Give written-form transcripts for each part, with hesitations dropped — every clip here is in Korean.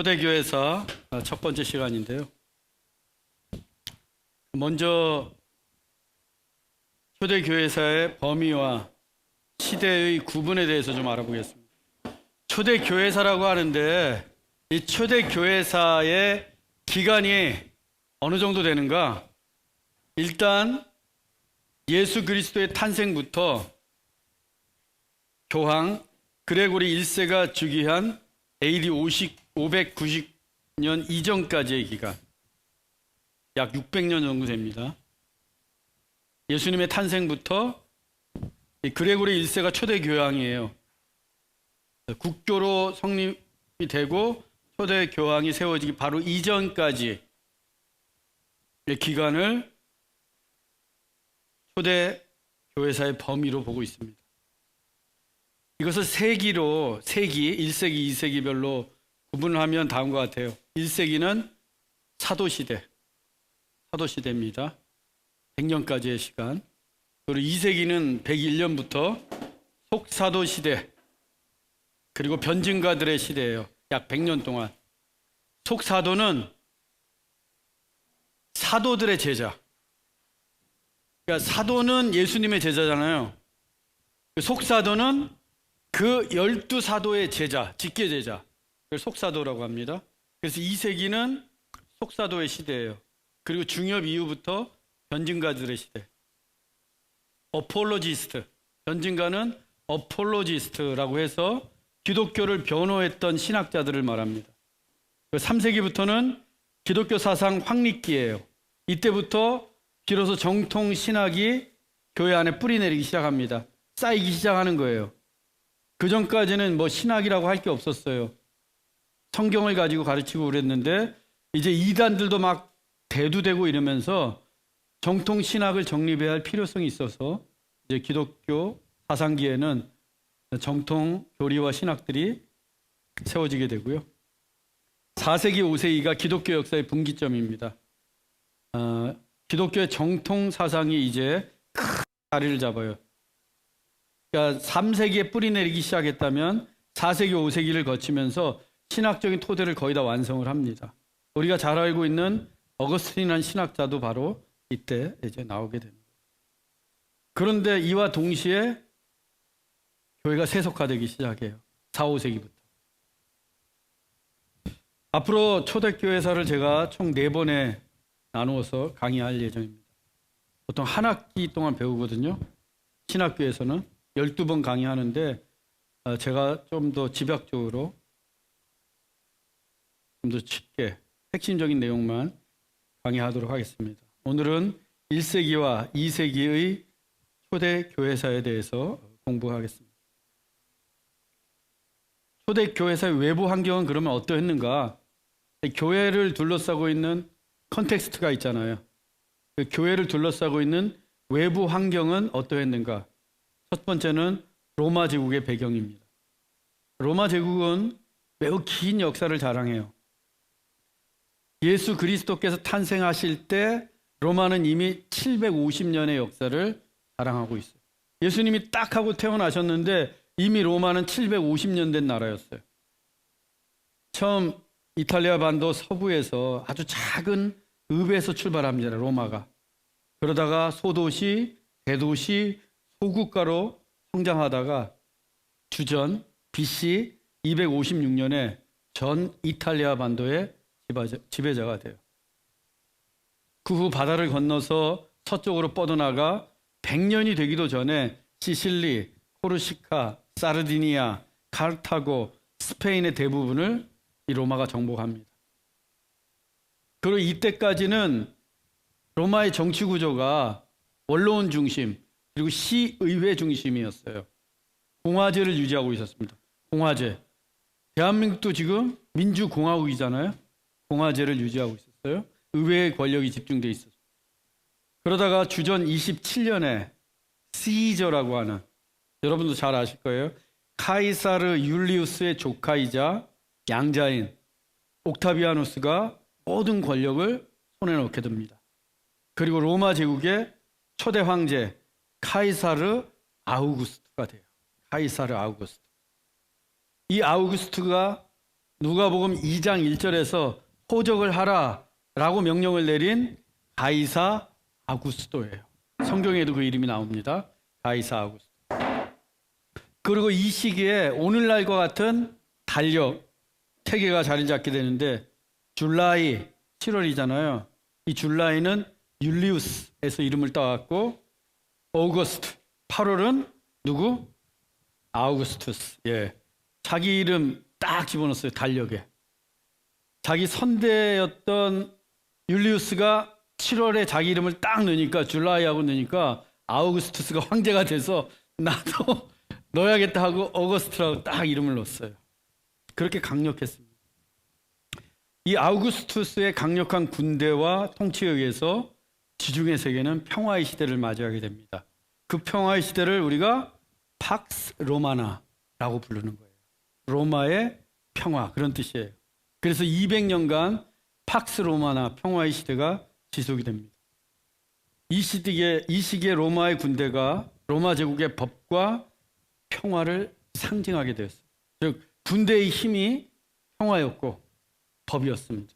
초대교회사 첫 번째 시간인데요. 먼저 초대교회사의 범위와 시대의 구분에 대해서 좀 알아보겠습니다. 초대교회사라고 하는데 이 초대교회사의 기간이 어느 정도 되는가? 일단 예수 그리스도의 탄생부터 교황 그레고리 1세가 주기한 AD 590년 이전까지의 기간, 약 600년 정도 됩니다. 예수님의 탄생부터 그레고리 1세가 초대 교황이에요. 국교로 성립이 되고 초대 교황이 세워지기 바로 이전까지의 기간을 초대 교회사의 범위로 보고 있습니다. 이것을 세기로, 1세기, 2세기별로 구분을 하면 다음과 같아요. 1세기는 사도시대입니다. 100년까지의 시간. 그리고 2세기는 101년부터 속사도시대, 그리고 변증가들의 시대예요. 약 100년 동안. 속사도는 사도들의 제자. 그러니까 사도는 예수님의 제자잖아요. 속사도는 그 12사도의 제자, 직계제자. 그걸 속사도라고 합니다. 그래서 2세기는 속사도의 시대예요. 그리고 중엽 이후부터 변증가들의 시대. 어폴로지스트. 변증가는 어폴로지스트라고 해서 기독교를 변호했던 신학자들을 말합니다. 3세기부터는 기독교 사상 확립기예요. 이때부터 비로소 정통 신학이 교회 안에 뿌리내리기 시작합니다. 쌓이기 시작하는 거예요. 그 전까지는 뭐 신학이라고 할 게 없었어요. 성경을 가지고 가르치고 그랬는데 이제 이단들도 막 대두되고 이러면서 정통 신학을 정립해야 할 필요성이 있어서 이제 기독교 사상기에는 정통 교리와 신학들이 세워지게 되고요. 4세기, 5세기가 기독교 역사의 분기점입니다. 기독교의 정통 사상이 이제 큰 자리를 잡아요. 그러니까 3세기에 뿌리내리기 시작했다면 4세기, 5세기를 거치면서 신학적인 토대를 거의 다 완성을 합니다. 우리가 잘 알고 있는 어거스틴이라는 신학자도 바로 이때 이제 나오게 됩니다. 그런데 이와 동시에 교회가 세속화되기 시작해요. 4, 5세기부터. 앞으로 초대교회사를 제가 총 4번에 나누어서 강의할 예정입니다. 보통 한 학기 동안 배우거든요. 신학교에서는 12번 강의하는데 제가 좀 더 집약적으로 좀 더 쉽게 핵심적인 내용만 강의하도록 하겠습니다. 오늘은 1세기와 2세기의 초대교회사에 대해서 공부하겠습니다. 초대교회사의 외부 환경은 그러면 어떠했는가? 교회를 둘러싸고 있는 컨텍스트가 있잖아요. 그 교회를 둘러싸고 있는 외부 환경은 어떠했는가? 첫 번째는 로마 제국의 배경입니다. 로마 제국은 매우 긴 역사를 자랑해요. 예수 그리스도께서 탄생하실 때 로마는 이미 750년의 역사를 자랑하고 있어요. 예수님이 딱 하고 태어나셨는데 이미 로마는 750년 된 나라였어요. 처음 이탈리아 반도 서부에서 아주 작은 읍에서 출발합니다. 로마가. 그러다가 소도시, 대도시, 소국가로 성장하다가 주전 BC 256년에 전 이탈리아 반도의 지배자가 돼요. 그 후 바다를 건너서 서쪽으로 뻗어나가 100년이 되기도 전에 시실리, 코르시카, 사르디니아, 카르타고, 스페인의 대부분을 이 로마가 정복합니다. 그리고 이때까지는 로마의 정치 구조가 원로원 중심 그리고 시의회 중심이었어요. 공화제를 유지하고 있었습니다. 공화제. 대한민국도 지금 민주공화국이잖아요. 공화제를 유지하고 있었어요. 의회의 권력이 집중돼 있었어요. 그러다가 주전 27년에 시저라고 하는, 여러분도 잘 아실 거예요. 카이사르 율리우스의 조카이자 양자인 옥타비아누스가 모든 권력을 손에 넣게 됩니다. 그리고 로마 제국의 초대 황제 카이사르 아우구스트가 돼요. 카이사르 아우구스트. 이 아우구스트가 누가복음 2장 1절에서 호적을 하라라고 명령을 내린 가이사 아구스도예요. 성경에도 그 이름이 나옵니다. 가이사 아구스도. 그리고 이 시기에 오늘날과 같은 달력 체계가 자리 잡게 되는데 줄라이 7월이잖아요. 이 줄라이는 율리우스에서 이름을 따왔고 오거스트 8월은 누구? 아우구스투스. 예. 자기 이름 딱 집어넣었어요. 달력에. 자기 선대였던 율리우스가 7월에 자기 이름을 딱 넣으니까 줄라이하고 넣으니까 아우구스투스가 황제가 돼서 나도 넣어야겠다 하고 오거스트라고 딱 이름을 넣었어요. 그렇게 강력했습니다. 이 아우구스투스의 강력한 군대와 통치에 의해서 지중해 세계는 평화의 시대를 맞이하게 됩니다. 그 평화의 시대를 우리가 팍스 로마나라고 부르는 거예요. 로마의 평화, 그런 뜻이에요. 그래서 200년간 팍스 로마나 평화의 시대가 지속이 됩니다. 이 시기에 로마의 군대가 로마 제국의 법과 평화를 상징하게 되었어요. 즉 군대의 힘이 평화였고 법이었습니다.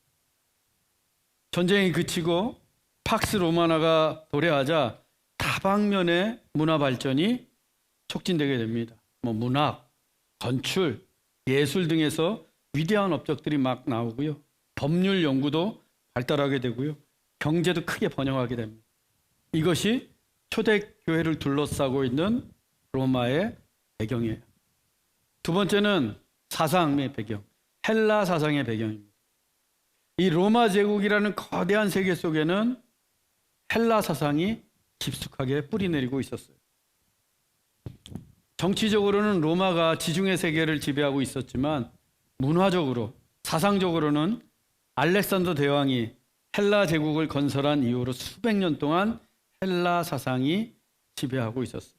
전쟁이 그치고 팍스 로마나가 도래하자 다방면의 문화 발전이 촉진되게 됩니다. 문학, 건축, 예술 등에서 위대한 업적들이 막 나오고요. 법률 연구도 발달하게 되고요. 경제도 크게 번영하게 됩니다. 이것이 초대교회를 둘러싸고 있는 로마의 배경이에요. 두 번째는 사상의 배경, 헬라 사상의 배경입니다. 이 로마 제국이라는 거대한 세계 속에는 헬라 사상이 깊숙하게 뿌리내리고 있었어요. 정치적으로는 로마가 지중해 세계를 지배하고 있었지만 문화적으로, 사상적으로는 알렉산더 대왕이 헬라 제국을 건설한 이후로 수백 년 동안 헬라 사상이 지배하고 있었어요.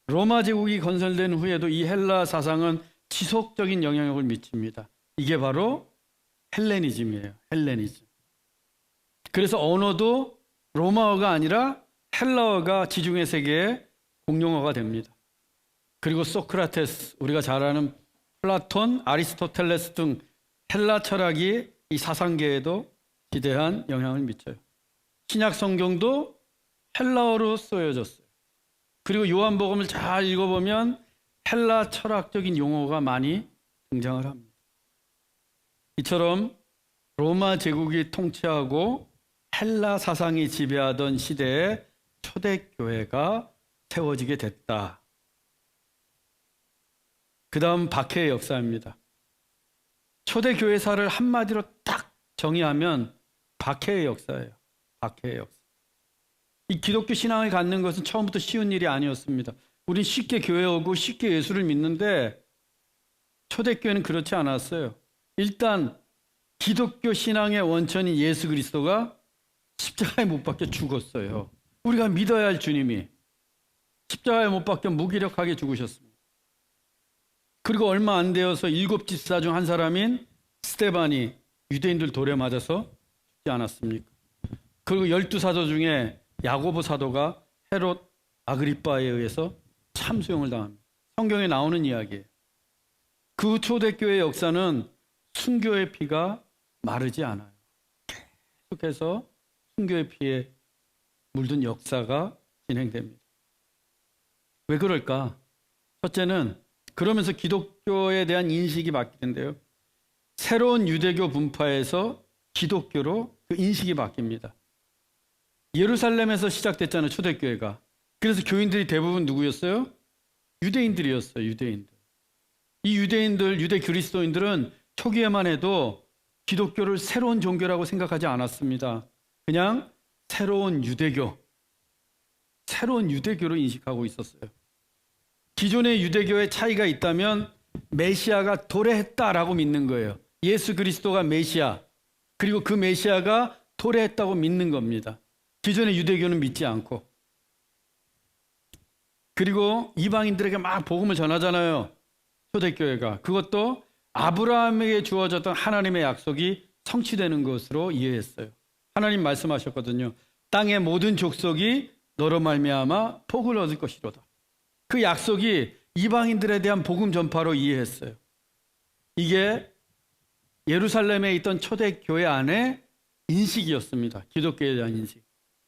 로마 제국이 건설된 후에도 이 헬라 사상은 지속적인 영향력을 미칩니다. 이게 바로 헬레니즘이에요. 헬레니즘. 그래서 언어도 로마어가 아니라 헬라어가 지중해 세계의 공용어가 됩니다. 그리고 소크라테스, 우리가 잘 아는 플라톤, 아리스토텔레스 등 헬라 철학이 이 사상계에도 지대한 영향을 미쳐요. 신약 성경도 헬라어로 쓰여졌어요. 그리고 요한복음을 잘 읽어보면 헬라 철학적인 용어가 많이 등장을 합니다. 이처럼 로마 제국이 통치하고 헬라 사상이 지배하던 시대에 초대교회가 세워지게 됐다. 그 다음 박해의 역사입니다. 초대교회사를 한마디로 딱 정의하면 박해의 역사예요. 박해의 역사. 이 기독교 신앙을 갖는 것은 처음부터 쉬운 일이 아니었습니다. 우린 쉽게 교회 오고 쉽게 예수를 믿는데 초대교회는 그렇지 않았어요. 일단 기독교 신앙의 원천인 예수 그리스도가 십자가에 못 박혀 죽었어요. 우리가 믿어야 할 주님이 십자가에 못 박혀 무기력하게 죽으셨습니다. 그리고 얼마 안 되어서 7집사 중 한 사람인 스데반이 유대인들 돌에 맞아서 죽지 않았습니까? 그리고 12사도 중에 야고보 사도가 헤롯 아그리빠에 의해서 참수형을 당합니다. 성경에 나오는 이야기예요. 그 초대교회의 역사는 순교의 피가 마르지 않아요. 계속해서 순교의 피에 물든 역사가 진행됩니다. 왜 그럴까? 첫째는 그러면서 기독교에 대한 인식이 바뀌는데요. 새로운 유대교 분파에서 기독교로 그 인식이 바뀝니다. 예루살렘에서 시작됐잖아요, 초대교회가. 그래서 교인들이 대부분 누구였어요? 유대인들이었어요, 유대인들. 이 유대인들, 유대 그리스도인들은 초기에만 해도 기독교를 새로운 종교라고 생각하지 않았습니다. 그냥 새로운 유대교로 인식하고 있었어요. 기존의 유대교의 차이가 있다면 메시아가 도래했다라고 믿는 거예요. 예수 그리스도가 메시아, 그리고 그 메시아가 도래했다고 믿는 겁니다. 기존의 유대교는 믿지 않고. 그리고 이방인들에게 막 복음을 전하잖아요. 초대교회가. 그것도 아브라함에게 주어졌던 하나님의 약속이 성취되는 것으로 이해했어요. 하나님 말씀하셨거든요. 땅의 모든 족속이 너로 말미암아 복을 얻을 것이로다. 그 약속이 이방인들에 대한 복음 전파로 이해했어요. 이게 예루살렘에 있던 초대교회 안에 인식이었습니다. 기독교에 대한 인식.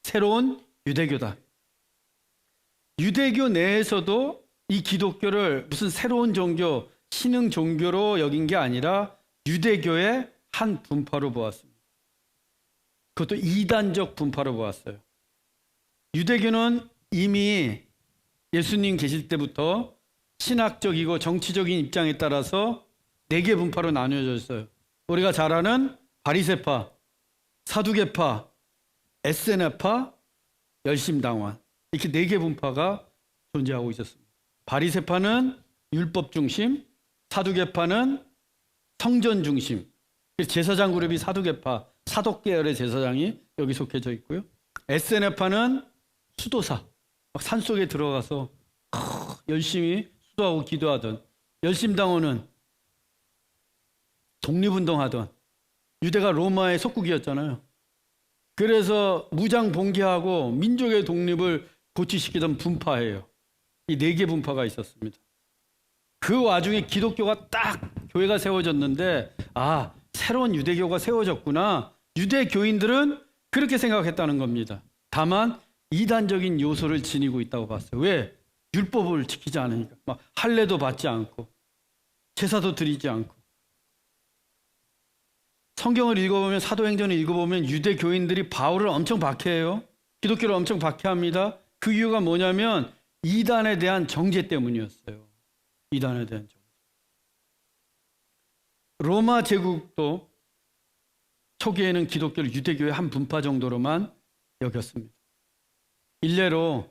새로운 유대교다. 유대교 내에서도 이 기독교를 무슨 새로운 종교, 신흥 종교로 여긴 게 아니라 유대교의 한 분파로 보았습니다. 그것도 이단적 분파로 보았어요. 유대교는 이미 예수님 계실 때부터 신학적이고 정치적인 입장에 따라서 4개 분파로 나뉘어져 있어요. 우리가 잘 아는 바리새파, 사두개파, 에세네파, 열심당원, 이렇게 4개 분파가 존재하고 있었습니다. 바리새파는 율법 중심, 사두개파는 성전 중심. 제사장 그룹이 사두개파, 사독 계열의 제사장이 여기 속해져 있고요. 에세네파는 수도사, 막 산속에 들어가서 열심히 수도하고 기도하던, 열심당원은 독립운동하던, 유대가 로마의 속국이었잖아요. 그래서 무장 봉기하고 민족의 독립을 고취시키던 분파예요. 이 4개 분파가 있었습니다. 그 와중에 기독교가 딱 교회가 세워졌는데, 아, 새로운 유대교가 세워졌구나. 유대교인들은 그렇게 생각했다는 겁니다. 다만 이단적인 요소를 지니고 있다고 봤어요. 왜? 율법을 지키지 않으니까. 막 할례도 받지 않고 제사도 드리지 않고. 성경을 읽어보면, 사도행전을 읽어보면 유대교인들이 바울을 엄청 박해해요. 기독교를 엄청 박해합니다. 그 이유가 뭐냐면 이단에 대한 정죄 때문이었어요. 이단에 대한 정죄. 로마 제국도 초기에는 기독교를 유대교의 한 분파 정도로만 여겼습니다. 일례로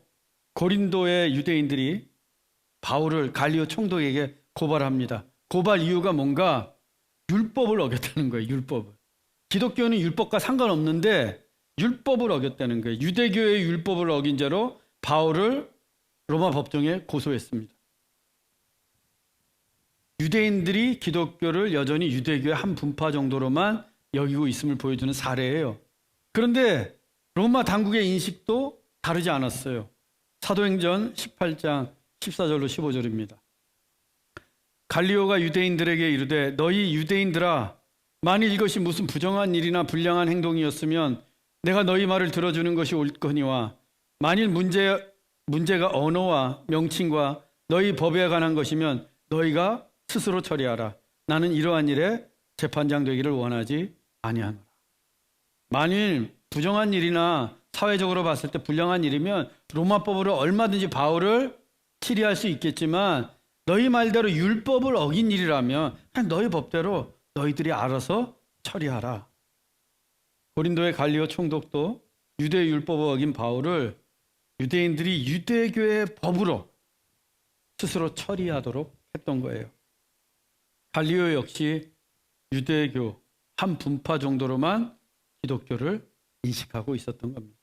고린도의 유대인들이 바울을 갈리오 총독에게 고발합니다. 고발 이유가 뭔가? 율법을 어겼다는 거예요. 율법을. 기독교는 율법과 상관없는데 율법을 어겼다는 거예요. 유대교의 율법을 어긴 죄로 바울을 로마 법정에 고소했습니다. 유대인들이 기독교를 여전히 유대교의 한 분파 정도로만 여기고 있음을 보여주는 사례예요. 그런데 로마 당국의 인식도 다르지 않았어요. 사도행전 18장 14절로 15절입니다. 갈리오가 유대인들에게 이르되 너희 유대인들아, 만일 이것이 무슨 부정한 일이나 불량한 행동이었으면 내가 너희 말을 들어주는 것이 옳거니와, 만일 문제가 언어와 명칭과 너희 법에 관한 것이면 너희가 스스로 처리하라. 나는 이러한 일에 재판장 되기를 원하지 아니하노라. 만일 부정한 일이나 사회적으로 봤을 때 불량한 일이면 로마법으로 얼마든지 바울을 치리할 수 있겠지만, 너희 말대로 율법을 어긴 일이라면 그냥 너희 법대로 너희들이 알아서 처리하라. 고린도의 갈리오 총독도 유대 율법을 어긴 바울을 유대인들이 유대교의 법으로 스스로 처리하도록 했던 거예요. 갈리오 역시 유대교 한 분파 정도로만 기독교를 인식하고 있었던 겁니다.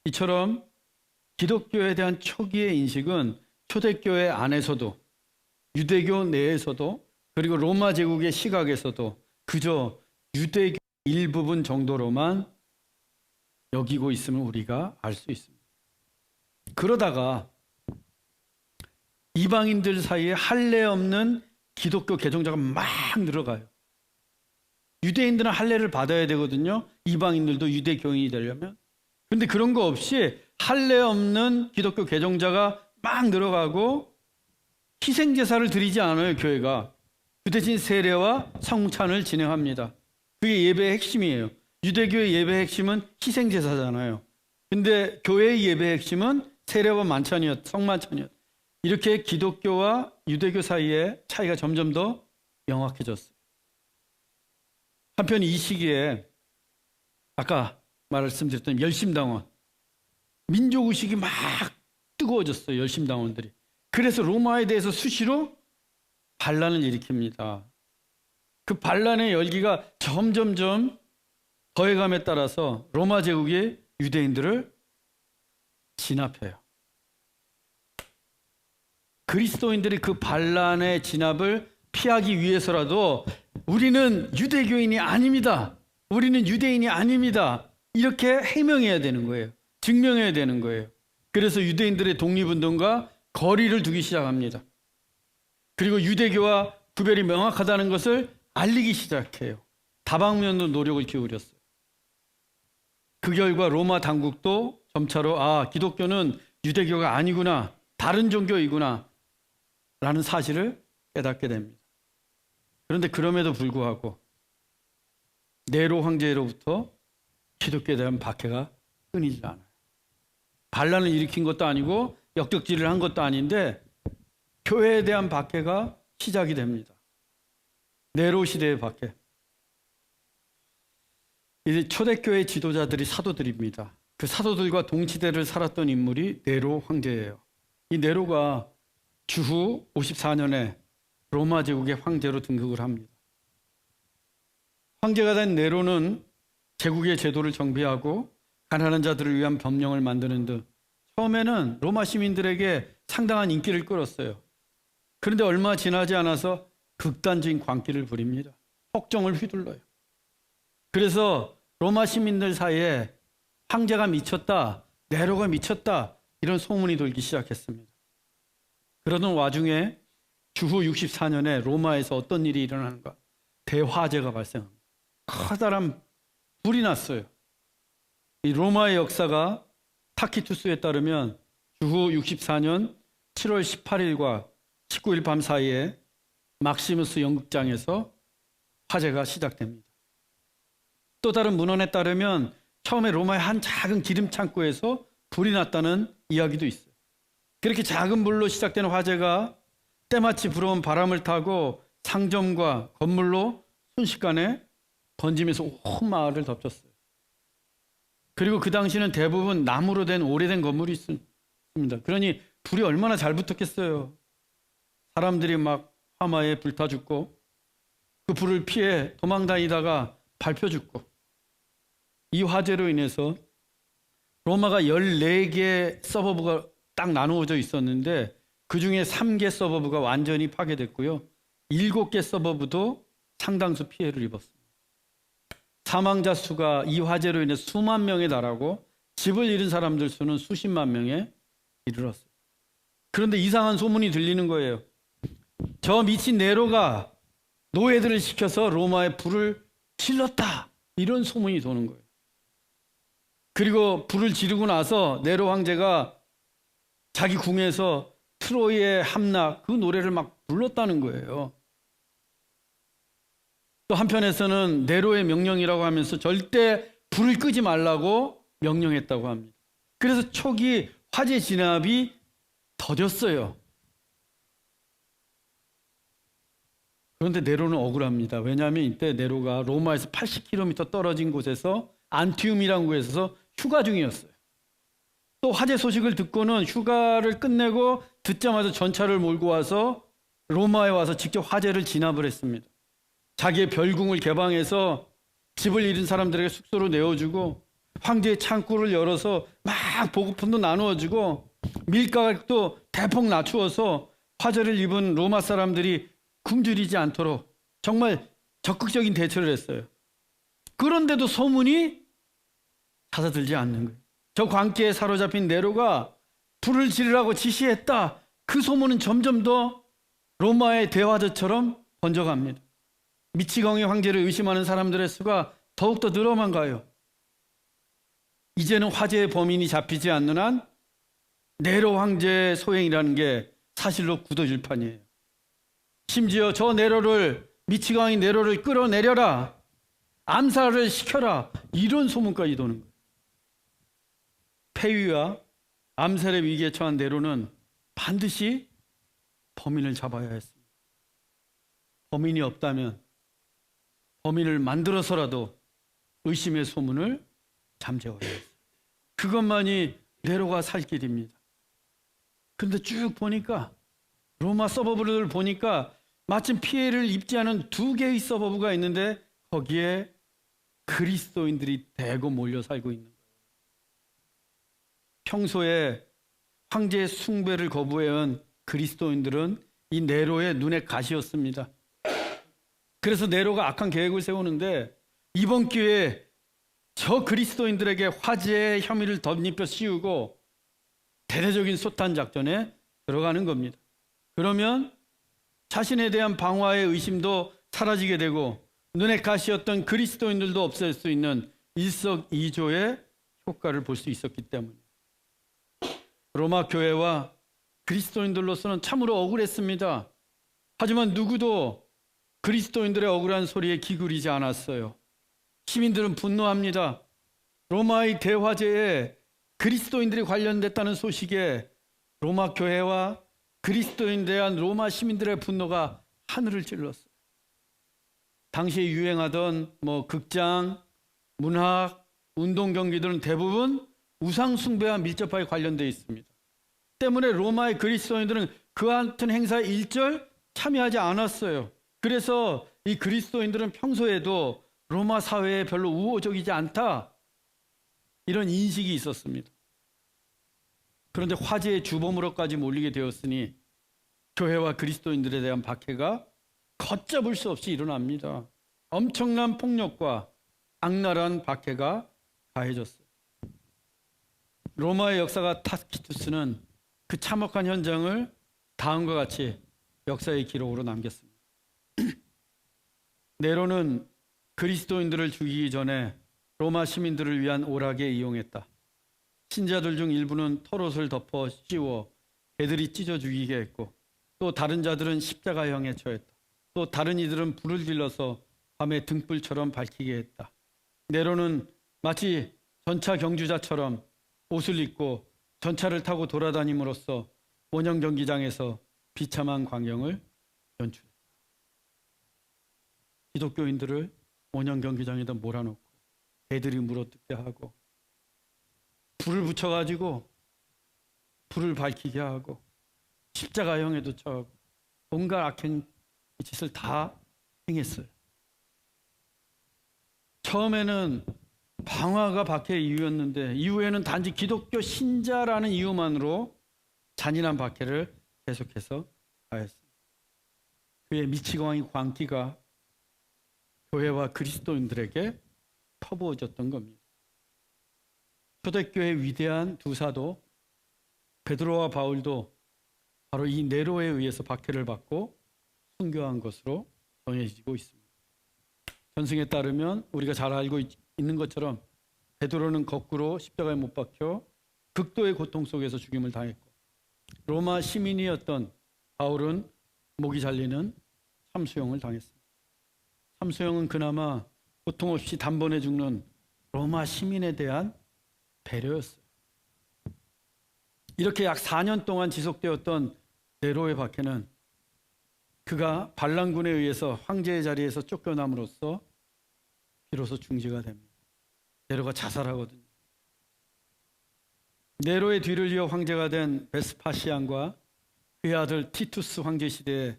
이처럼 기독교에 대한 초기의 인식은 초대교회 안에서도, 유대교 내에서도, 그리고 로마 제국의 시각에서도 그저 유대교 일부분 정도로만 여기고 있음을 우리가 알 수 있습니다. 그러다가 이방인들 사이에 할례 없는 기독교 개종자가 막 늘어가요. 유대인들은 할례를 받아야 되거든요. 이방인들도 유대교인이 되려면. 그런데 그런 거 없이 할례 없는 기독교 개종자가 막 늘어가고 희생제사를 드리지 않아요, 교회가. 그 대신 세례와 성찬을 진행합니다. 그게 예배의 핵심이에요. 유대교의 예배의 핵심은 희생제사잖아요. 근데 교회의 예배의 핵심은 세례와 성만찬이었. 이렇게 기독교와 유대교 사이의 차이가 점점 더 명확해졌어요. 한편 이 시기에 아까 말씀드렸던 열심당원, 민족의식이 막 뜨거워졌어요. 열심당원들이. 그래서 로마에 대해서 수시로 반란을 일으킵니다. 그 반란의 열기가 점점점 더해감에 따라서 로마 제국이 유대인들을 진압해요. 그리스도인들이 그 반란의 진압을 피하기 위해서라도 우리는 유대교인이 아닙니다. 우리는 유대인이 아닙니다. 이렇게 해명해야 되는 거예요. 증명해야 되는 거예요. 그래서 유대인들의 독립운동과 거리를 두기 시작합니다. 그리고 유대교와 구별이 명확하다는 것을 알리기 시작해요. 다방면으로 노력을 기울였어요. 그 결과 로마 당국도 점차로 기독교는 유대교가 아니구나, 다른 종교이구나 라는 사실을 깨닫게 됩니다. 그런데 그럼에도 불구하고 네로 황제로부터 기독교에 대한 박해가 끊이지 않아요. 반란을 일으킨 것도 아니고 역적질을 한 것도 아닌데 교회에 대한 박해가 시작이 됩니다. 네로 시대의 박해. 이제 초대교회 지도자들이 사도들입니다. 그 사도들과 동시대를 살았던 인물이 네로 황제예요. 이 네로가 주후 54년에 로마 제국의 황제로 등극을 합니다. 황제가 된 네로는 제국의 제도를 정비하고 가난한 자들을 위한 법령을 만드는 등 처음에는 로마 시민들에게 상당한 인기를 끌었어요. 그런데 얼마 지나지 않아서 극단적인 광기를 부립니다. 폭정을 휘둘러요. 그래서 로마 시민들 사이에 황제가 미쳤다, 네로가 미쳤다 이런 소문이 돌기 시작했습니다. 그러던 와중에 주후 64년에 로마에서 어떤 일이 일어나는가? 대화재가 발생합니다. 커다란 불이 났어요. 이 로마의 역사가 타키투스에 따르면 주후 64년 7월 18일과 19일 밤 사이에 막시무스 연극장에서 화재가 시작됩니다. 또 다른 문헌에 따르면 처음에 로마의 한 작은 기름 창고에서 불이 났다는 이야기도 있어요. 그렇게 작은 불로 시작된 화재가 때마치 불어온 바람을 타고 상점과 건물로 순식간에 번지면서 온 마을을 덮쳤어요. 그리고 그 당시는 대부분 나무로 된 오래된 건물이 있습니다. 그러니 불이 얼마나 잘 붙었겠어요. 사람들이 막 화마에 불타 죽고 그 불을 피해 도망 다니다가 밟혀 죽고, 이 화재로 인해서 로마가 14개 서버브가 딱 나누어져 있었는데 그 중에 3개 서버브가 완전히 파괴됐고요. 7개 서버브도 상당수 피해를 입었습니다. 사망자 수가 이 화재로 인해 수만 명에 달하고 집을 잃은 사람들 수는 수십만 명에 이르렀어요. 그런데 이상한 소문이 들리는 거예요. 저 미친 네로가 노예들을 시켜서 로마에 불을 질렀다, 이런 소문이 도는 거예요. 그리고 불을 지르고 나서 네로 황제가 자기 궁에서 트로이의 함락 그 노래를 막 불렀다는 거예요. 또 한편에서는 네로의 명령이라고 하면서 절대 불을 끄지 말라고 명령했다고 합니다. 그래서 초기 화재 진압이 더뎠어요. 그런데 네로는 억울합니다. 왜냐하면 이때 네로가 로마에서 80km 떨어진 곳에서 안티움이라는 곳에서 휴가 중이었어요. 또 화재 소식을 듣고는 휴가를 끝내고 듣자마자 전차를 몰고 와서 로마에 와서 직접 화재를 진압을 했습니다. 자기의 별궁을 개방해서 집을 잃은 사람들에게 숙소로 내어주고 황제의 창고를 열어서 막 보급품도 나누어주고 밀가격도 대폭 낮추어서 화재를 입은 로마 사람들이 굶주리지 않도록 정말 적극적인 대처를 했어요. 그런데도 소문이 찾아들지 않는 거예요. 저 광기에 사로잡힌 네로가 불을 지르라고 지시했다. 그 소문은 점점 더 로마의 대화제처럼 번져갑니다. 미치광이 황제를 의심하는 사람들의 수가 더욱더 늘어만 가요. 이제는 화재의 범인이 잡히지 않는 한 네로 황제의 소행이라는 게 사실로 굳어질 판이에요. 심지어 저 네로를, 미치광이 네로를 끌어내려라, 암살을 시켜라, 이런 소문까지 도는 거예요. 폐위와 암살의 위기에 처한 네로는 반드시 범인을 잡아야 했습니다. 범인이 없다면 범인을 만들어서라도 의심의 소문을 잠재워야 했어요. 그것만이 네로가 살 길입니다. 그런데 쭉 보니까 로마 서버브를 보니까 마침 피해를 입지 않은 2개의 서버브가 있는데 거기에 그리스도인들이 대거 몰려 살고 있는 거예요. 평소에 황제의 숭배를 거부해온 그리스도인들은 이 네로의 눈의 가시였습니다. 그래서 네로가 악한 계획을 세우는데 이번 기회에 저 그리스도인들에게 화재의 혐의를 덧입혀 씌우고 대대적인 소탄 작전에 들어가는 겁니다. 그러면 자신에 대한 방화의 의심도 사라지게 되고 눈에 가시였던 그리스도인들도 없앨 수 있는 일석이조의 효과를 볼 수 있었기 때문에 로마 교회와 그리스도인들로서는 참으로 억울했습니다. 하지만 누구도 그리스도인들의 억울한 소리에 기울이지 않았어요. 시민들은 분노합니다. 로마의 대화제에 그리스도인들이 관련됐다는 소식에 로마 교회와 그리스도인에 대한 로마 시민들의 분노가 하늘을 찔렀어요. 당시에 유행하던 극장, 문학, 운동 경기들은 대부분 우상 숭배와 밀접하게 관련되어 있습니다. 때문에 로마의 그리스도인들은 그와 같은 행사에 일절 참여하지 않았어요. 그래서 이 그리스도인들은 평소에도 로마 사회에 별로 우호적이지 않다, 이런 인식이 있었습니다. 그런데 화제의 주범으로까지 몰리게 되었으니 교회와 그리스도인들에 대한 박해가 걷잡을 수 없이 일어납니다. 엄청난 폭력과 악랄한 박해가 가해졌어요. 로마의 역사가 타키투스는 그 참혹한 현장을 다음과 같이 역사의 기록으로 남겼습니다. 네로는 그리스도인들을 죽이기 전에 로마 시민들을 위한 오락에 이용했다. 신자들 중 일부는 털옷을 덮어 씌워 개들이 찢어 죽이게 했고, 또 다른 자들은 십자가형에 처했다. 또 다른 이들은 불을 질러서 밤에 등불처럼 밝히게 했다. 네로는 마치 전차 경주자처럼 옷을 입고 전차를 타고 돌아다님으로써 원형 경기장에서 비참한 광경을 연출했다. 기독교인들을 원형 경기장에다 몰아놓고 개들이 물어뜯게 하고 불을 붙여가지고 불을 밝히게 하고 십자가형에도 처하고 온갖 악행 짓을 다 행했어요. 처음에는 방화가 박해의 이유였는데 이후에는 단지 기독교 신자라는 이유만으로 잔인한 박해를 계속해서 가했습니다. 그의 미치고 왕의 광기가 교회와 그리스도인들에게 퍼부어졌던 겁니다. 초대교회의 위대한 두 사도 베드로와 바울도 바로 이 네로에 의해서 박해를 받고 순교한 것으로 전해지고 있습니다. 전승에 따르면 우리가 잘 알고 있는 것처럼 베드로는 거꾸로 십자가에 못 박혀 극도의 고통 속에서 죽임을 당했고, 로마 시민이었던 바울은 목이 잘리는 참수형을 당했습니다. 참수형은 그나마 고통 없이 단번에 죽는 로마 시민에 대한 배려였어요. 이렇게 약 4년 동안 지속되었던 네로의 박해는 그가 반란군에 의해서 황제의 자리에서 쫓겨남으로써 비로소 중지가 됩니다. 네로가 자살하거든요. 네로의 뒤를 이어 황제가 된 베스파시안과 그의 아들 티투스 황제 시대에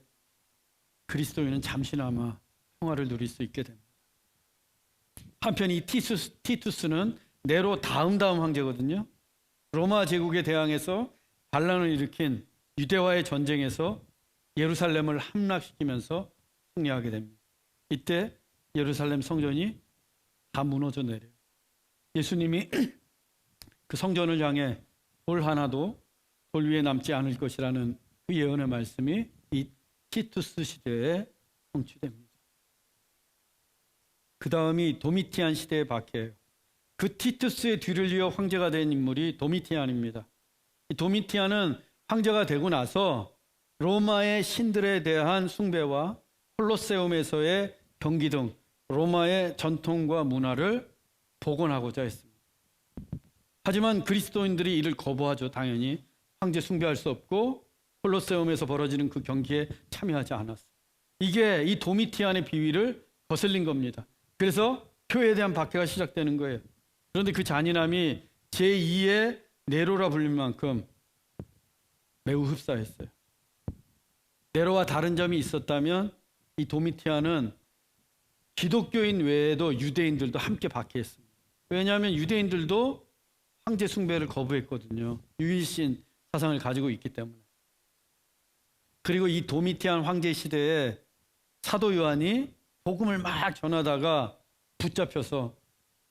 그리스도인은 잠시나마 평화를 누릴 수 있게 됩니다. 한편 이 티투스는 네로 다음 황제거든요. 로마 제국에 대항해서 반란을 일으킨 유대와의 전쟁에서 예루살렘을 함락시키면서 승리하게 됩니다. 이때 예루살렘 성전이 다 무너져 내려요. 예수님이 그 성전을 향해 돌 하나도 돌 위에 남지 않을 것이라는 그 예언의 말씀이 이 티투스 시대에 성취됩니다. 그 다음이 도미티안 시대의 박해예요. 그 티투스의 뒤를 이어 황제가 된 인물이 도미티안입니다. 이 도미티안은 황제가 되고 나서 로마의 신들에 대한 숭배와 콜로세움에서의 경기 등 로마의 전통과 문화를 복원하고자 했습니다. 하지만 그리스도인들이 이를 거부하죠. 당연히 황제 숭배할 수 없고 콜로세움에서 벌어지는 그 경기에 참여하지 않았어요. 이게 이 도미티안의 비위를 거슬린 겁니다. 그래서 교회에 대한 박해가 시작되는 거예요. 그런데 그 잔인함이 제2의 네로라 불릴 만큼 매우 흡사했어요. 네로와 다른 점이 있었다면 이 도미티안은 기독교인 외에도 유대인들도 함께 박해했습니다. 왜냐하면 유대인들도 황제 숭배를 거부했거든요. 유일신 사상을 가지고 있기 때문에. 그리고 이 도미티안 황제 시대에 사도 요한이 복음을 막 전하다가 붙잡혀서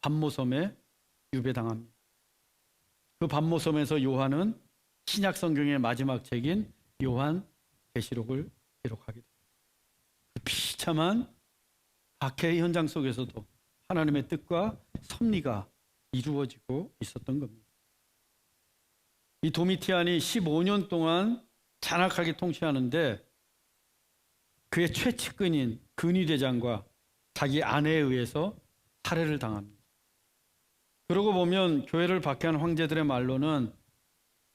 반모섬에 유배당합니다. 그 반모섬에서 요한은 신약 성경의 마지막 책인 요한 계시록을 기록하게 됩니다. 그 비참한 박해 현장 속에서도 하나님의 뜻과 섭리가 이루어지고 있었던 겁니다. 이 도미티안이 15년 동안 잔악하게 통치하는데 그의 최측근인 근위대장과 자기 아내에 의해서 살해를 당합니다. 그러고 보면 교회를 박해한 황제들의 말로는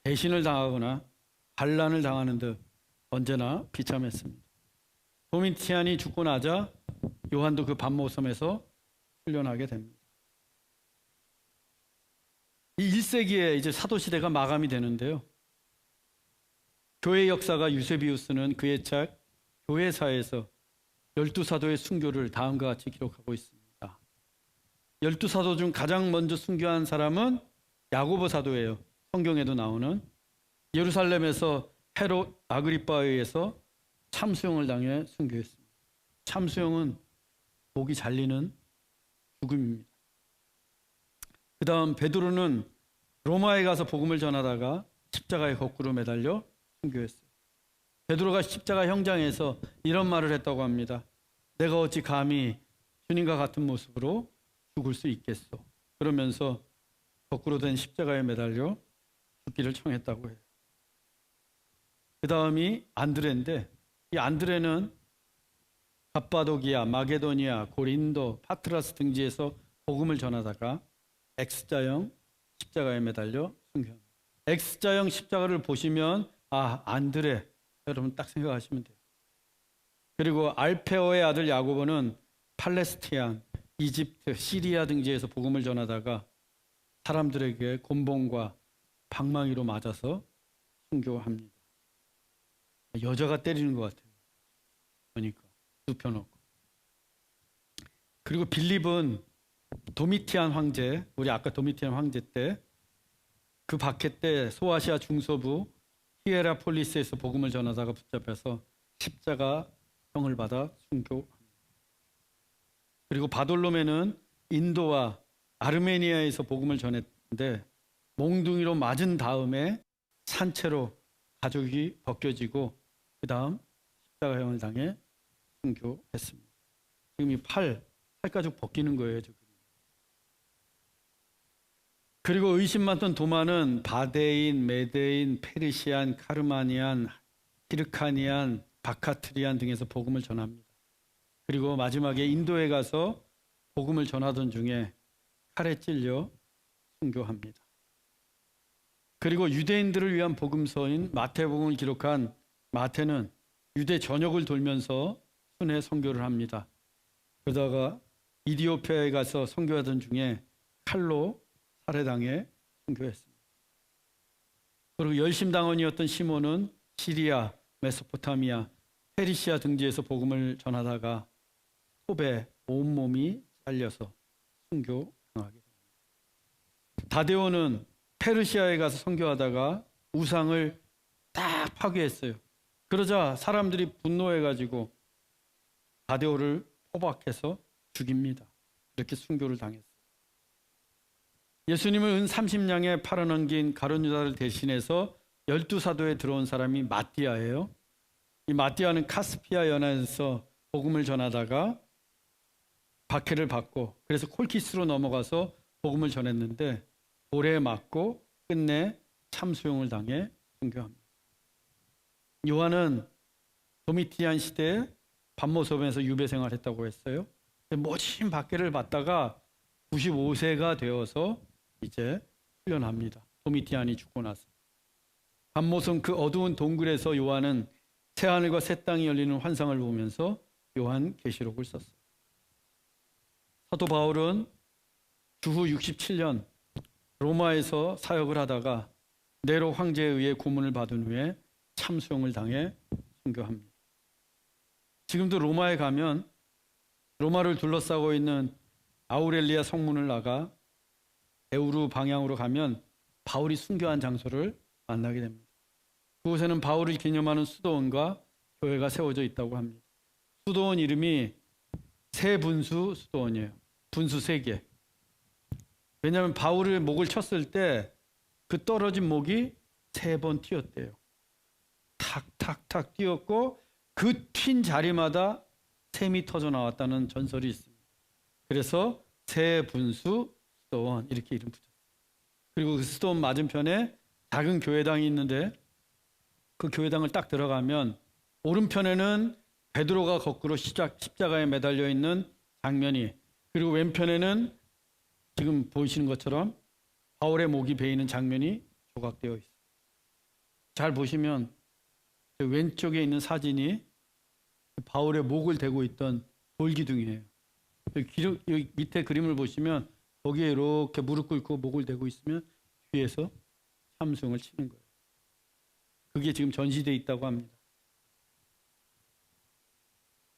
배신을 당하거나 반란을 당하는 듯 언제나 비참했습니다. 도미티안이 죽고 나자 요한도 그 반모섬에서 훈련하게 됩니다. 이 1세기에 이제 사도 시대가 마감이 되는데요. 교회 역사가 유세비우스는 그의 책 교회사에서 12사도의 순교를 다음과 같이 기록하고 있습니다. 12사도 중 가장 먼저 순교한 사람은 야고보 사도예요. 성경에도 나오는. 예루살렘에서 헤롯 아그리빠에 의해서 참수형을 당해 순교했습니다. 참수형은 목이 잘리는 죽음입니다. 그 다음 베드로는 로마에 가서 복음을 전하다가 십자가에 거꾸로 매달려 순교했어요. 베드로가 십자가 형장에서 이런 말을 했다고 합니다. 내가 어찌 감히 주님과 같은 모습으로 죽을 수 있겠소. 그러면서 거꾸로 된 십자가에 매달려 죽기를 청했다고 해요. 그 다음이 안드레인데 이 안드레는 갑바도기아, 마게도니아, 고린도, 파트라스 등지에서 복음을 전하다가 X자형 십자가에 매달려 순교합니다. X자형 십자가를 보시면 안드레 여러분 딱 생각하시면 돼요. 그리고 알페오의 아들 야고보는 팔레스티안, 이집트, 시리아 등지에서 복음을 전하다가 사람들에게 곤봉과 방망이로 맞아서 순교합니다. 여자가 때리는 것 같아요. 그러니까 눕혀놓고. 그리고 빌립은 도미티안 황제, 우리 아까 도미티안 황제 때 그 박해 때 소아시아 중서부 히에라폴리스에서 복음을 전하다가 붙잡혀서 십자가형을 받아 순교합니다. 그리고 바돌로메는 인도와 아르메니아에서 복음을 전했는데 몽둥이로 맞은 다음에 산채로 가죽이 벗겨지고 그 다음 십자가형을 당해 순교했습니다. 지금 이 팔가죽 벗기는 거예요. 지금. 그리고 의심 많던 도마는 바데인, 메데인, 페르시안, 카르마니안, 히르카니안, 바카트리안 등에서 복음을 전합니다. 그리고 마지막에 인도에 가서 복음을 전하던 중에 칼에 찔려 순교합니다. 그리고 유대인들을 위한 복음서인 마태복음을 기록한 마태는 유대 전역을 돌면서 순회 선교를 합니다. 그러다가 이디오피아에 가서 선교하던 중에 칼로 살해당해 순교했습니다. 그리고 열심당원이었던 시몬은 시리아, 메소포타미아, 페르시아 등지에서 복음을 전하다가 톱에 온몸이 잘려서 순교당하게 됩니다. 다데오는 페르시아에 가서 선교하다가 우상을 딱 파괴했어요. 그러자 사람들이 분노해가지고 다데오를 포박해서 죽입니다. 이렇게 순교를 당했어요. 예수님을 은 30냥에 팔아넘긴 가룟 유다를 대신해서 12사도에 들어온 사람이 마띠아예요. 이 마띠아는 카스피아 연안에서 복음을 전하다가 박해를 받고 그래서 콜키스로 넘어가서 복음을 전했는데 돌에 맞고 끝내 참수형을 당해 순교합니다. 요한은 도미티안 시대에 반모섬에서 유배 생활했다고 했어요. 모진 박해를 받다가 95세가 되어서 이제 훈련합니다. 도미티안이 죽고 나서. 반모섬 그 어두운 동굴에서 요한은 새하늘과 새 땅이 열리는 환상을 보면서 요한 계시록을 썼어요. 사도 바울은 주후 67년 로마에서 사역을 하다가 네로 황제에 의해 고문을 받은 후에 참수형을 당해 순교합니다. 지금도 로마에 가면 로마를 둘러싸고 있는 아우렐리아 성문을 나가 에우르 방향으로 가면 바울이 순교한 장소를 만나게 됩니다. 그곳에는 바울을 기념하는 수도원과 교회가 세워져 있다고 합니다. 수도원 이름이 세분수 수도원이에요. 분수 3개. 왜냐하면 바울의 목을 쳤을 때 그 떨어진 목이 3번 튀었대요. 탁탁탁 튀었고 그 튄 자리마다 샘이 터져 나왔다는 전설이 있습니다. 그래서 새 분수 수도원 이렇게 이름 붙였어요. 그리고 그 수도원 맞은편에 작은 교회당이 있는데 그 교회당을 딱 들어가면 오른편에는 베드로가 거꾸로 십자가에 매달려 있는 장면이, 그리고 왼편에는 지금 보이시는 것처럼 바울의 목이 베이는 장면이 조각되어 있어요. 잘 보시면 왼쪽에 있는 사진이 바울의 목을 대고 있던 돌기둥이에요. 여기 밑에 그림을 보시면 거기에 이렇게 무릎 꿇고 목을 대고 있으면 뒤에서 참수형을 치는 거예요. 그게 지금 전시되어 있다고 합니다.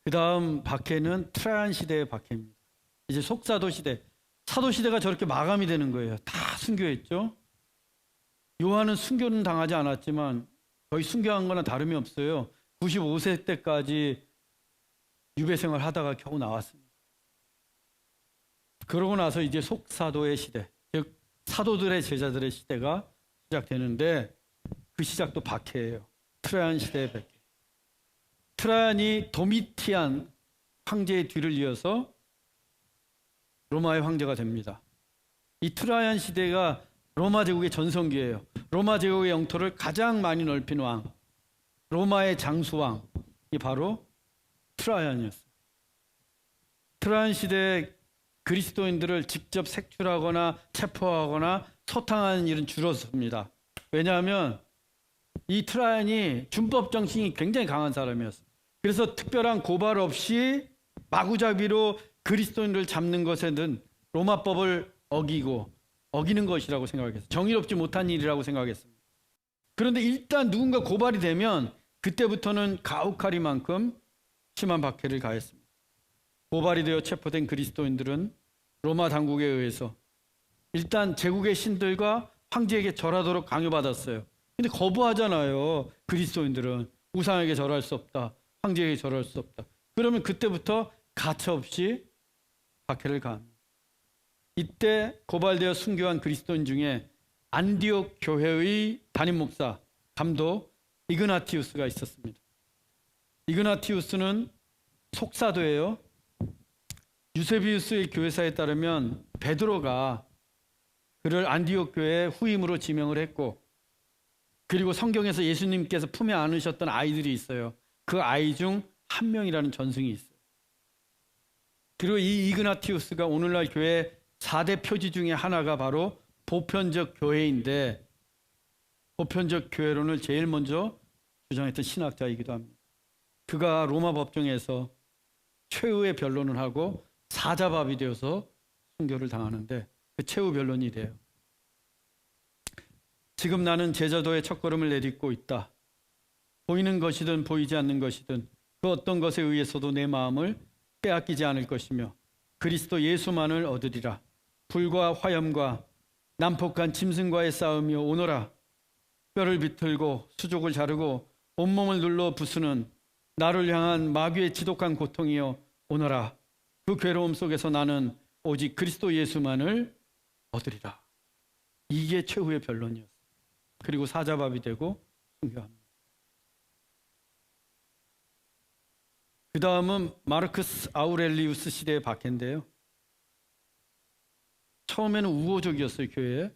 그 다음 박해는 트라이안 시대의 박해입니다. 이제 속사도 시대, 사도 시대가 저렇게 마감이 되는 거예요. 다 순교했죠. 요한은 순교는 당하지 않았지만 거의 순교한 거나 다름이 없어요. 95세 때까지 유배생활 하다가 겨우 나왔습니다. 그러고 나서 이제 속사도의 시대, 즉 사도들의 제자들의 시대가 시작되는데 그 시작도 박해예요. 트라이안 시대의 박해. 트라이안이 도미티안 황제의 뒤를 이어서 로마의 황제가 됩니다. 이 트라이안 시대가 로마 제국의 전성기예요. 로마 제국의 영토를 가장 많이 넓힌 왕, 로마의 장수왕이 바로 트라이안이었어요. 트라이안 시대에 그리스도인들을 직접 색출하거나 체포하거나 소탕하는 일은 줄었습니다. 왜냐하면 이 트라이안이 준법 정신이 굉장히 강한 사람이었어요. 그래서 특별한 고발 없이 마구잡이로 그리스도인들을 잡는 것에는 로마법을 어기는 것이라고 생각했어요. 정의롭지 못한 일이라고 생각했습니다. 그런데 일단 누군가 고발이 되면 그때부터는 가혹하리만큼 심한 박해를 가했습니다. 고발이 되어 체포된 그리스도인들은 로마 당국에 의해서 일단 제국의 신들과 황제에게 절하도록 강요받았어요. 근데 거부하잖아요. 그리스도인들은 우상에게 절할 수 없다, 황제에게 절할 수 없다. 그러면 그때부터 가차없이 박해를 가합니다. 이때 고발되어 순교한 그리스도인 중에 안디옥 교회의 담임 목사, 감독 이그나티우스가 있었습니다. 이그나티우스는 속사도예요. 유세비우스의 교회사에 따르면 베드로가 그를 안디옥 교회 후임으로 지명을 했고, 그리고 성경에서 예수님께서 품에 안으셨던 아이들이 있어요. 그 아이 중 한 명이라는 전승이 있어요. 그리고 이 이그나티우스가 오늘날 교회 4대 표지 중에 하나가 바로 보편적 교회인데, 보편적 교회론을 제일 먼저 주장했던 신학자이기도 합니다. 그가 로마 법정에서 최후의 변론을 하고 사자밥이 되어서 순교를 당하는데 그 최후 변론이 돼요. 지금 나는 제자도의 첫걸음을 내딛고 있다. 보이는 것이든 보이지 않는 것이든 그 어떤 것에 의해서도 내 마음을 빼앗기지 않을 것이며 그리스도 예수만을 얻으리라. 불과 화염과 난폭한 짐승과의 싸움이여 오너라. 뼈를 비틀고 수족을 자르고 온몸을 눌러 부수는 나를 향한 마귀의 지독한 고통이여 오너라. 그 괴로움 속에서 나는 오직 그리스도 예수만을 얻으리라. 이게 최후의 변론이었어요. 그리고 사자밥이 되고 순교합니다. 그 다음은 마르크스 아우렐리우스 시대의 박해인데요. 처음에는 우호적이었어요, 교회에.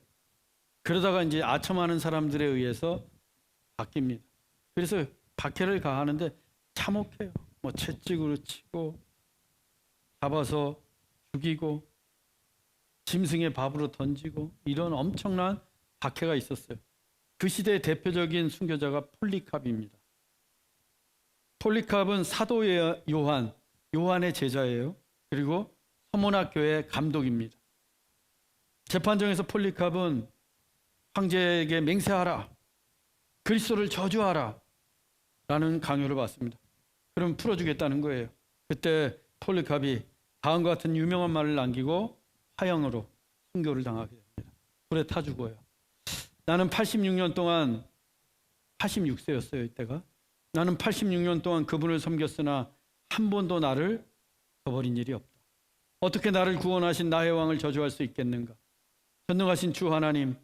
그러다가 이제 아첨하는 사람들에 의해서 바뀝니다. 그래서 박해를 가하는데 참혹해요. 뭐 채찍으로 치고 잡아서 죽이고 짐승의 밥으로 던지고 이런 엄청난 박해가 있었어요. 그 시대의 대표적인 순교자가 폴리캅입니다. 폴리캅은 사도의 요한의 제자예요. 그리고 서문학교의 감독입니다. 재판정에서 폴리캅은 황제에게 맹세하라, 그리스도를 저주하라 라는 강요를 받습니다. 그럼 풀어주겠다는 거예요. 그때 폴리캅이 다음과 같은 유명한 말을 남기고 화형으로 순교를 당하게 됩니다. 불에 타 죽어요. 나는 86년 동안 86세였어요. 이때가. 나는 86년 동안 그분을 섬겼으나 한 번도 나를 저버린 일이 없다. 어떻게 나를 구원하신 나의 왕을 저주할 수 있겠는가? 전능하신 주 하나님,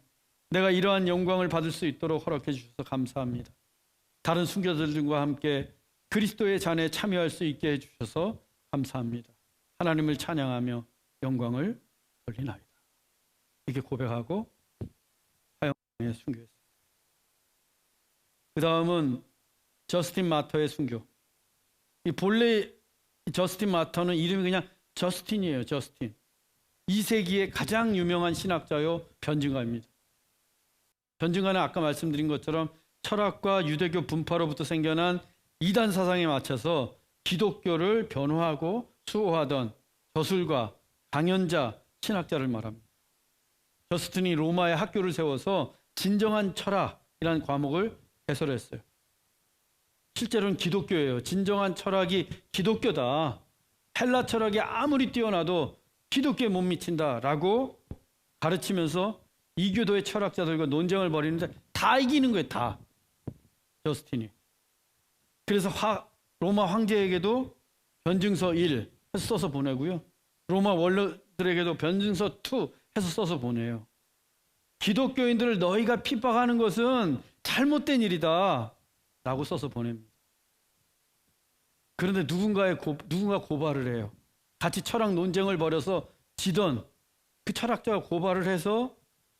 내가 이러한 영광을 받을 수 있도록 허락해 주셔서 감사합니다. 다른 순교자들과 함께 그리스도의 잔에 참여할 수 있게 해주셔서 감사합니다. 하나님을 찬양하며 영광을 돌리나이다. 이렇게 고백하고 화영의 순교했어요. 그 다음은 저스틴 마터의 순교. 이 본래 저스틴 마터는 이름이 그냥 저스틴이에요. 저스틴. 2세기의 가장 유명한 신학자요 변증가입니다. 변증가는 아까 말씀드린 것처럼 철학과 유대교 분파로부터 생겨난 이단 사상에 맞춰서 기독교를 변호하고 수호하던 저술가, 강연자, 신학자를 말합니다. 저스틴이 로마에 학교를 세워서 진정한 철학이라는 과목을 개설했어요. 실제로는 기독교예요. 진정한 철학이 기독교다. 헬라 철학이 아무리 뛰어나도 기독교에 못 미친다라고 가르치면서 이교도의 철학자들과 논쟁을 벌이는데 다 이기는 거예요. 다. 저스틴이. 그래서 로마 황제에게도 변증서 1 해서 써서 보내고요. 로마 원로들에게도 변증서 2 해서 써서 보내요. 기독교인들을 너희가 핍박하는 것은 잘못된 일이다 라고 써서 보냅니다. 그런데 누군가 고발을 해요. 같이 철학 논쟁을 벌여서 지던 그 철학자가 고발을 해서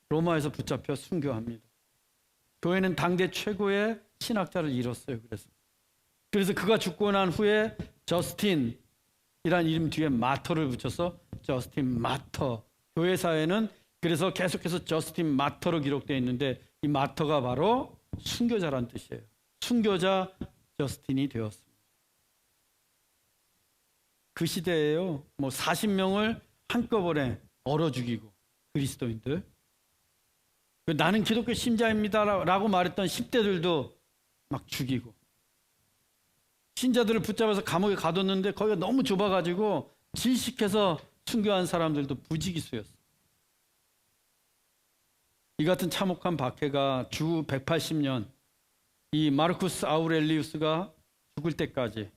로마에서 붙잡혀 순교합니다. 교회는 당대 최고의 신학자를 잃었어요. 그래서 그가 죽고 난 후에 저스틴이란 이름 뒤에 마터를 붙여서 저스틴 마터. 교회사에는 그래서 계속해서 저스틴 마터로 기록되어 있는데 이 마터가 바로 순교자란 뜻이에요. 순교자 저스틴이 되었습니다. 그 시대에요. 40명을 한꺼번에 얼어 죽이고 그리스도인들. 나는 기독교 신자입니다라고 말했던 10대들도 막 죽이고 신자들을 붙잡아서 감옥에 가뒀는데 거기가 너무 좁아가지고 질식해서 순교한 사람들도 부지기수였어요. 이 같은 참혹한 박해가 주 180년 이 마르쿠스 아우렐리우스가 죽을 때까지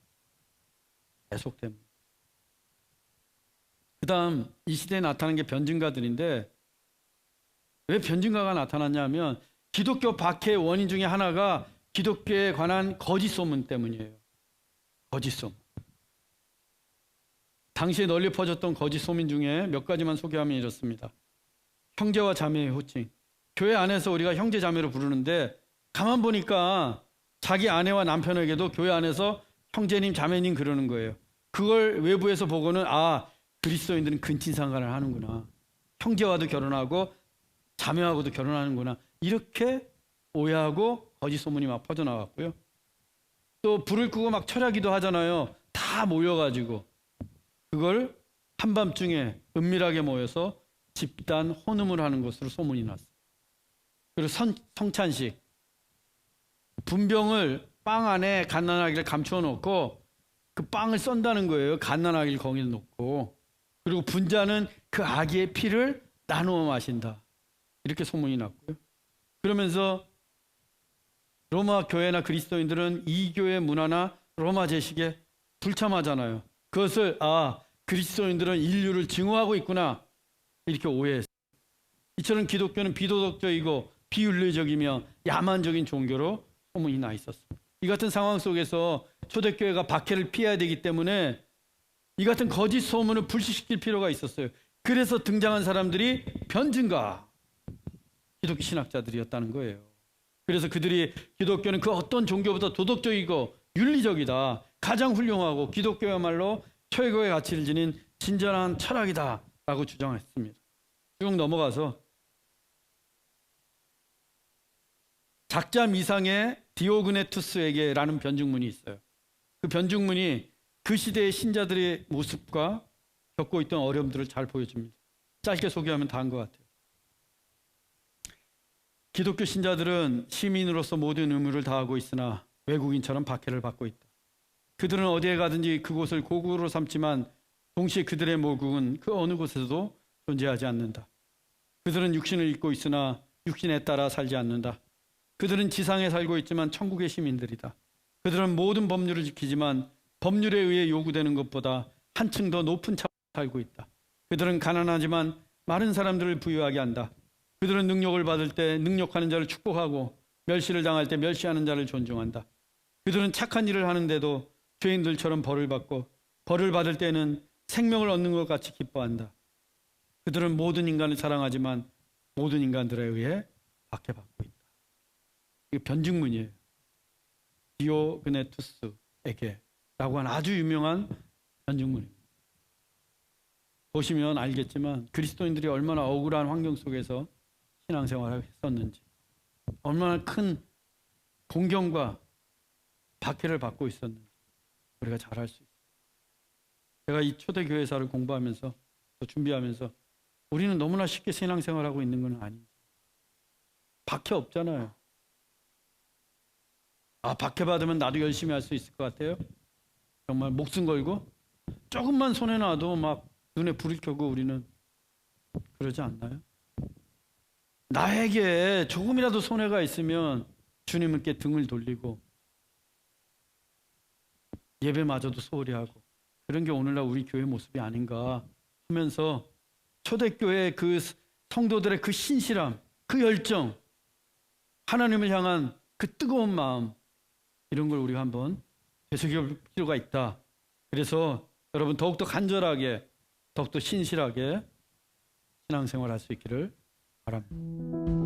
계속됩니다. 그 다음 이 시대에 나타난 게 변증가들인데 왜 변증가가 나타났냐면 기독교 박해의 원인 중에 하나가 기독교에 관한 거짓 소문 때문이에요. 거짓 소문. 당시에 널리 퍼졌던 거짓 소문 중에 몇 가지만 소개하면 이렇습니다. 형제와 자매의 호칭. 교회 안에서 우리가 형제 자매로 부르는데 가만 보니까 자기 아내와 남편에게도 교회 안에서 형제님 자매님 그러는 거예요. 그걸 외부에서 보고는 그리스도인들은 근친상간을 하는구나. 형제와도 결혼하고 자매하고도 결혼하는구나. 이렇게 오해하고 거짓 소문이 막 퍼져나갔고요. 또 불을 끄고 막 철야기도 하잖아요. 다 모여가지고 그걸 한밤중에 은밀하게 모여서 집단 혼음을 하는 것으로 소문이 났어요. 그리고 성찬식. 분병을 빵 안에 갓난아기를 감추어 놓고 그 빵을 썬다는 거예요. 갓난아기를 거기에 놓고. 그리고 분자는 그 아기의 피를 나누어 마신다. 이렇게 소문이 났고요. 그러면서 로마 교회나 그리스도인들은 이 교회 문화나 로마 제식에 불참하잖아요. 그것을 그리스도인들은 인류를 증오하고 있구나 이렇게 오해했어요. 이처럼 기독교는 비도덕적이고 비윤리적이며 야만적인 종교로 소문이 나 있었어요. 이 같은 상황 속에서 초대교회가 박해를 피해야 되기 때문에 이 같은 거짓 소문을 불식시킬 필요가 있었어요. 그래서 등장한 사람들이 변증가 기독교 신학자들이었다는 거예요. 그래서 그들이 기독교는 그 어떤 종교보다 도덕적이고 윤리적이다. 가장 훌륭하고 기독교야말로 최고의 가치를 지닌 진정한 철학이다 라고 주장했습니다. 쭉 넘어가서 작자 미상의 디오그네투스에게 라는 변증문이 있어요. 그 변증문이 그 시대의 신자들의 모습과 겪고 있던 어려움들을 잘 보여줍니다. 짧게 소개하면 다 한 것 같아요. 기독교 신자들은 시민으로서 모든 의무를 다하고 있으나 외국인처럼 박해를 받고 있다. 그들은 어디에 가든지 그곳을 고국으로 삼지만 동시에 그들의 모국은 그 어느 곳에서도 존재하지 않는다. 그들은 육신을 입고 있으나 육신에 따라 살지 않는다. 그들은 지상에 살고 있지만 천국의 시민들이다. 그들은 모든 법률을 지키지만 법률에 의해 요구되는 것보다 한층 더 높은 차원에 살고 있다. 그들은 가난하지만 많은 사람들을 부유하게 한다. 그들은 능력을 받을 때 능력하는 자를 축복하고 멸시를 당할 때 멸시하는 자를 존중한다. 그들은 착한 일을 하는데도 죄인들처럼 벌을 받고 벌을 받을 때는 생명을 얻는 것 같이 기뻐한다. 그들은 모든 인간을 사랑하지만 모든 인간들에 의해 박해받고 있다. 이게 변증문이에요. 디오그네투스에게 라고 하는 아주 유명한 변증문입니다. 보시면 알겠지만 그리스도인들이 얼마나 억울한 환경 속에서 신앙생활을 했었는지, 얼마나 큰 공경과 박해를 받고 있었는지 우리가 잘 알 수 있어요. 제가 이 초대교회사를 공부하면서 또 준비하면서 우리는 너무나 쉽게 신앙생활하고 있는 건 아닌지, 박해 없잖아요. 박해받으면 나도 열심히 할 수 있을 것 같아요? 정말 목숨 걸고 조금만 손해놔도 막 눈에 불을 켜고 우리는 그러지 않나요? 나에게 조금이라도 손해가 있으면 주님께 등을 돌리고 예배마저도 소홀히 하고, 그런 게 오늘날 우리 교회 모습이 아닌가 하면서 초대교회 그 성도들의 그 신실함, 그 열정, 하나님을 향한 그 뜨거운 마음, 이런 걸 우리가 한번 되새길 필요가 있다. 그래서 여러분 더욱더 간절하게, 더욱더 신실하게 신앙생활할 수 있기를 바랍니다.